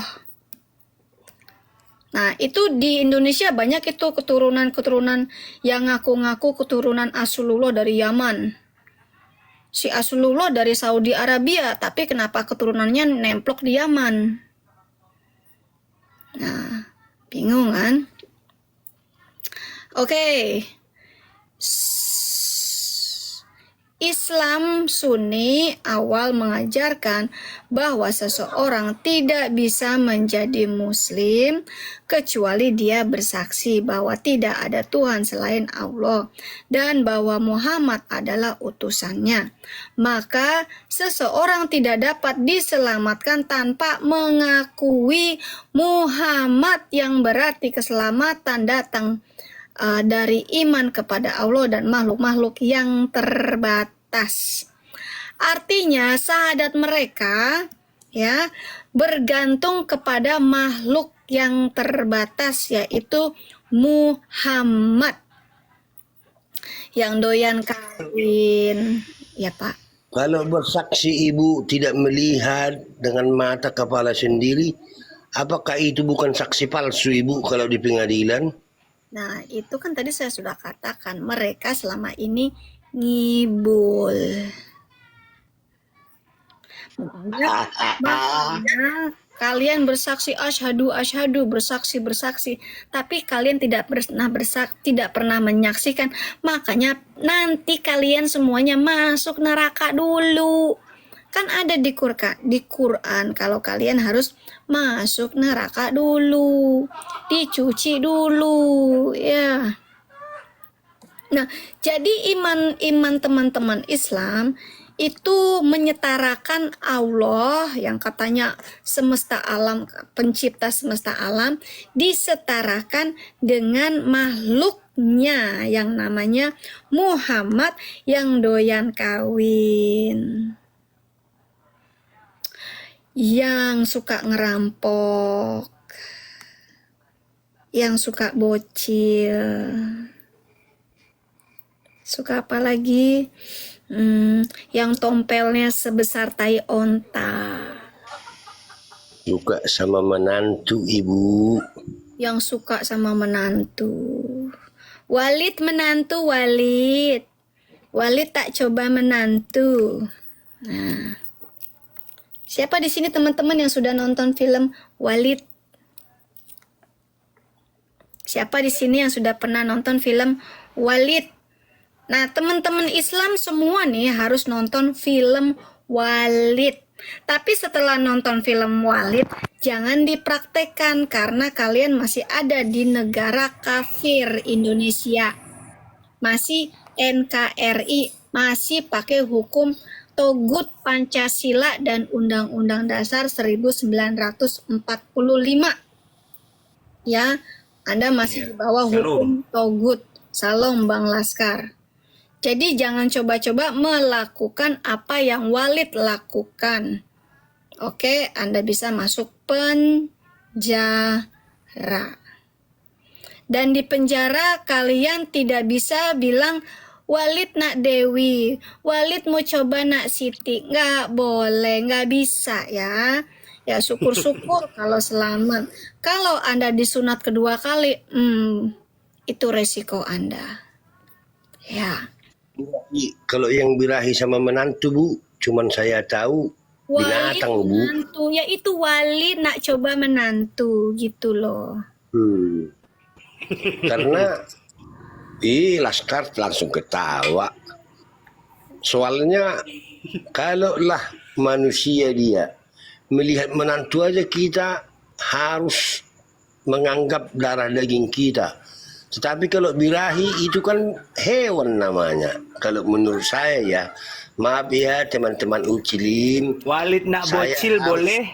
Allah. Nah, itu di Indonesia banyak itu keturunan-keturunan yang ngaku-ngaku keturunan Asulullah dari Yaman. Si Asulullah dari Saudi Arabia, tapi kenapa keturunannya nemplok di Yaman? Nah, bingung kan? Oke. Islam Sunni awal mengajarkan bahwa seseorang tidak bisa menjadi muslim kecuali dia bersaksi bahwa tidak ada Tuhan selain Allah dan bahwa Muhammad adalah utusannya. Maka seseorang tidak dapat diselamatkan tanpa mengakui Muhammad, yang berarti keselamatan datang dari iman kepada Allah dan makhluk-makhluk yang terbatas. Artinya syahadat mereka ya bergantung kepada makhluk yang terbatas, yaitu Muhammad yang doyan kawin, ya Pak. Kalau bersaksi ibu tidak melihat dengan mata kepala sendiri, apakah itu bukan saksi palsu ibu kalau di pengadilan? Nah, itu kan tadi saya sudah katakan, mereka selama ini ngibul. Makanya kalian bersaksi asyhadu asyhadu, bersaksi, tapi kalian tidak pernah menyaksikan. Makanya nanti kalian semuanya masuk neraka dulu. Kan ada di Quran kalau kalian harus masuk neraka dulu, dicuci dulu ya. Nah, jadi iman teman-teman Islam itu menyetarakan Allah yang katanya semesta alam, pencipta semesta alam, disetarakan dengan makhluknya yang namanya Muhammad yang doyan kawin, yang suka ngerampok, yang suka bocil, suka apa lagi? Yang tompelnya sebesar tai onta. Suka sama menantu ibu. Yang suka sama menantu. Walid menantu, Walid. Walid tak coba menantu. Nah, siapa di sini teman-teman yang sudah nonton film Walid? Siapa di sini yang sudah pernah nonton film Walid? Nah, teman-teman Islam semua nih harus nonton film Walid. Tapi setelah nonton film Walid, jangan dipraktekkan karena kalian masih ada di negara kafir Indonesia. Masih NKRI, masih pakai hukum Togut Pancasila dan Undang-Undang Dasar 1945. Ya, Anda masih di bawah hukum Togut. Salam Bang Laskar. Jadi jangan coba-coba melakukan apa yang Walid lakukan. Oke, Anda bisa masuk penjara. Dan di penjara kalian tidak bisa bilang Walid nak Dewi, Walid mau coba nak Siti. Nggak boleh, nggak bisa ya. Ya syukur-syukur kalau selamat. Kalau Anda disunat kedua kali, itu resiko Anda. Ya. Kalau yang birahi sama menantu bu, cuman saya tahu binatang bu. Menantu, ya itu Walid nak coba menantu gitu loh. Karena Laskar langsung ketawa. Soalnya kalaulah manusia dia melihat menantu aja kita harus menganggap darah daging kita. Tetapi kalau birahi itu kan hewan namanya. Kalau menurut saya ya, maaf ya teman-teman Ucilin. Walid nak bocil boleh?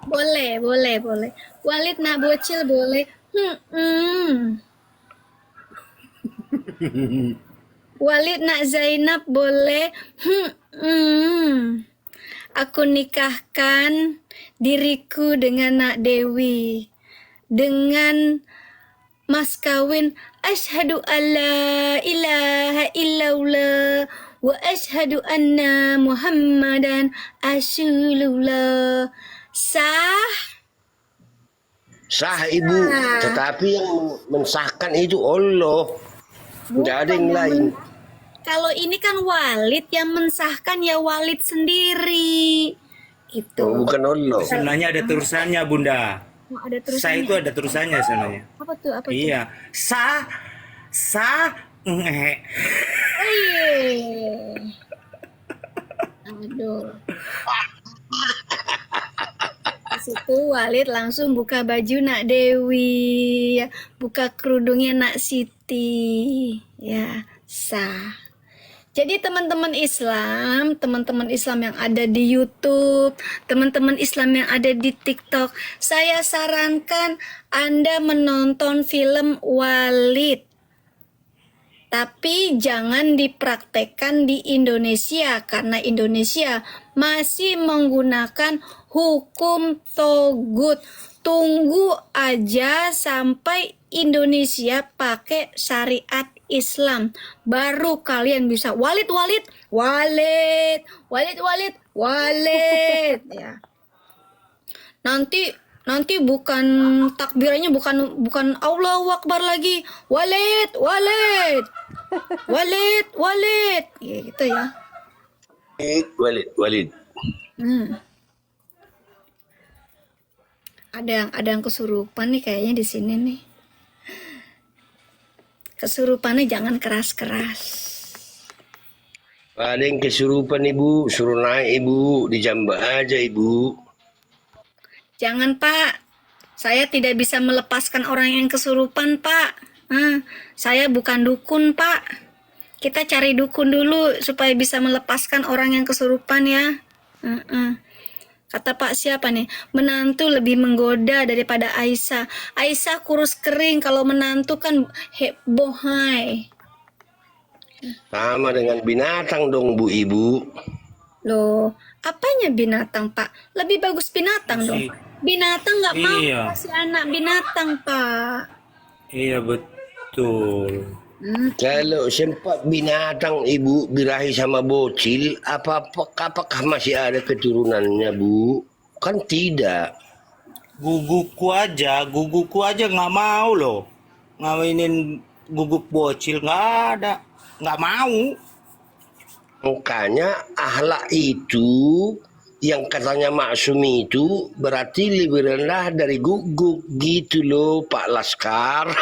Boleh. Walid nak bocil boleh. Walid nak Zainab boleh. Aku nikahkan diriku dengan nak Dewi dengan mas kawin Asyhadu alla ilaha illallah wa asyhadu anna Muhammadan Rasulullah. Sah? Sah ibu, tetapi yang mensahkan itu Allah. Tidak ada yang lain. Kalau ini kan Walid yang mensahkan, ya Walid sendiri. Itu. Oh, bukan Allah. Sebenarnya ada terusannya, Bunda. Oh, ada Sa terusannya. itu ada terusannya sebenarnya. Apa tuh? Apa tuh? Iya. Sa ngehe. Wih. Aduh. Di situ Walid langsung buka baju Nak Dewi, ya, buka kerudungnya Nak Siti, ya sah. Jadi teman-teman Islam yang ada di YouTube, teman-teman Islam yang ada di TikTok, saya sarankan Anda menonton film Walid. Tapi jangan dipraktekkan di Indonesia karena Indonesia masih menggunakan hukum togut. Tunggu aja sampai Indonesia pakai syariat Islam, baru kalian bisa Walid ya. Nanti bukan takbirannya bukan Allahu Akbar lagi, Walid ya, gitu ya. Walid. Ada yang kesurupan nih kayaknya di sini nih. Kesurupannya jangan keras-keras. Ada yang kesurupan ibu, suruh naik ibu, dijambak aja ibu. Jangan Pak, saya tidak bisa melepaskan orang yang kesurupan Pak. Saya bukan dukun Pak. Kita cari dukun dulu supaya bisa melepaskan orang yang kesurupan ya. Kata Pak siapa nih? Menantu lebih menggoda daripada Aisyah. Aisyah kurus kering, kalau menantu kan bohai. Sama dengan binatang dong bu ibu. Loh, apanya binatang Pak? Lebih bagus binatang dong. Binatang nggak mau Iya. kasih anak binatang Pak. Iya betul. Kalau sempat binatang ibu birahi sama bocil, apakah masih ada keturunannya bu? Kan tidak. Guguku aja nggak mau loh ngawinin guguk bocil, nggak mau. Makanya ahlak itu yang katanya maksum itu berarti lebih rendah dari guguk gitu loh Pak Laskar.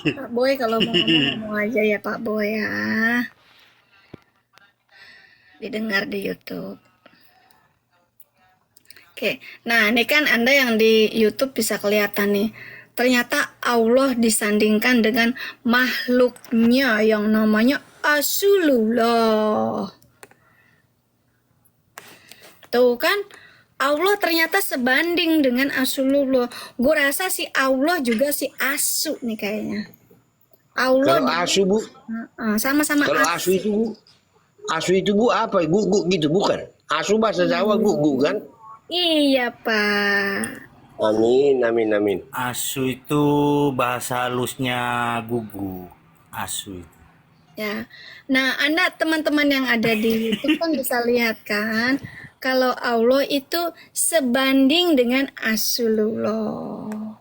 Pak Boy kalau mau ngomong aja ya Pak Boy ya. Didengar di YouTube. Oke, nah ini kan Anda yang di YouTube bisa kelihatan nih. Ternyata Allah disandingkan dengan makhluknya yang namanya Rasulullah. Tuh kan, Allah ternyata sebanding dengan Rasulullah. Gue rasa si Allah juga si Asu nih kayaknya. Allah Kalau asu bu, sama-sama kalau asu itu bu apa? Guguk gitu bukan? Asu bahasa Jawa guguk kan? Iya Pak. Amin. Asu itu bahasa halusnya gugu. Asu itu. Ya. Nah, Anda teman-teman yang ada di YouTube kan bisa lihat kan kalau Allah itu sebanding dengan Rasulullah.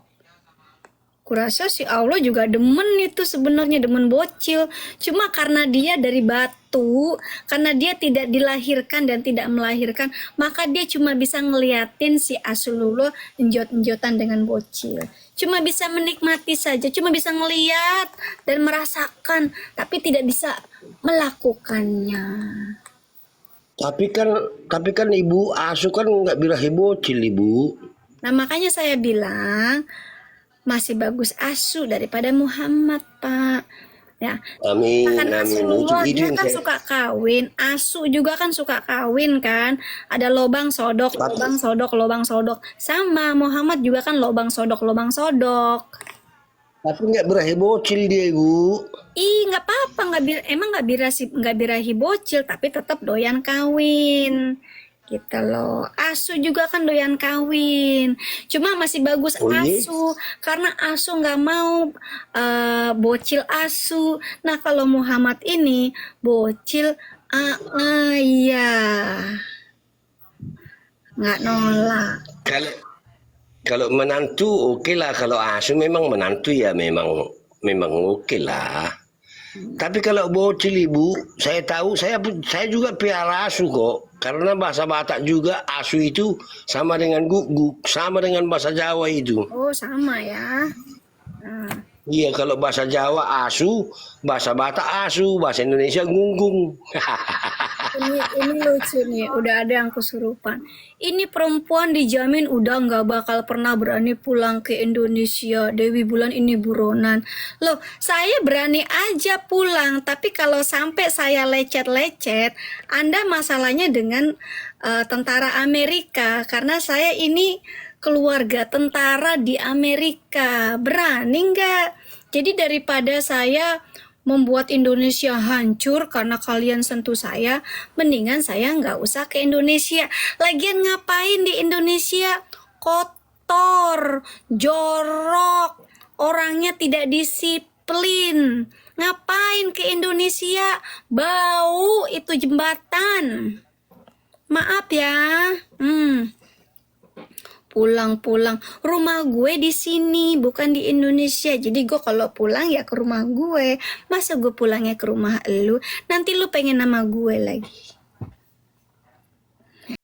Kurasa si Allah juga demen itu sebenarnya, demen bocil. Cuma karena dia dari batu, karena dia tidak dilahirkan dan tidak melahirkan, maka dia cuma bisa ngeliatin si Rasulullah enjot-enjotan dengan bocil. Cuma bisa menikmati saja, cuma bisa ngeliat dan merasakan, tapi tidak bisa melakukannya. Tapi kan ibu asu kan nggak birahi bocil ibu. Nah, makanya saya bilang masih bagus Asu daripada Muhammad, Pak. Ya. Amin. Kan Rasulullah dia yang kan saya- suka kawin, Asu juga kan suka kawin kan. Ada lobang sodok. Sama Muhammad juga kan lobang sodok. Tapi nggak birahi bocil dia ibu. Ih, nggak apa-apa, emang nggak birahi bocil, tapi tetap doyan kawin. Gitu loh. Asu juga kan doyan kawin. Cuma masih bagus Oh iya? asu karena asu nggak mau bocil asu. Nah kalau Muhammad ini bocil iya nggak nolak. Kalau kalau menantu oke lah, kalau asu memang menantu ya memang memang oke lah. Tapi kalau bocil ibu, saya tahu saya juga piara asu kok. Karena bahasa Batak juga asu itu sama dengan guguk, sama dengan bahasa Jawa itu. Oh sama ya. Nah, Iya, kalau bahasa Jawa asu, bahasa Batak asu, bahasa Indonesia gunggung. ini lucu nih. Udah ada yang kesurupan. Ini perempuan dijamin udah nggak bakal pernah berani pulang ke Indonesia. Dewi Bulan ini buronan. Loh, saya berani aja pulang. Tapi kalau sampai saya lecet-lecet, Anda masalahnya dengan tentara Amerika. Karena saya ini keluarga tentara di Amerika. Berani nggak? Jadi daripada saya membuat Indonesia hancur karena kalian sentuh saya, mendingan saya nggak usah ke Indonesia. Lagian ngapain di Indonesia? Kotor, jorok, orangnya tidak disiplin. Ngapain ke Indonesia? Bau itu jembatan. Maaf ya. Pulang-pulang. Rumah gue di sini, bukan di Indonesia. Jadi gue kalau pulang ya ke rumah gue. Masa gue pulangnya ke rumah lu? Nanti lu pengen nama gue lagi.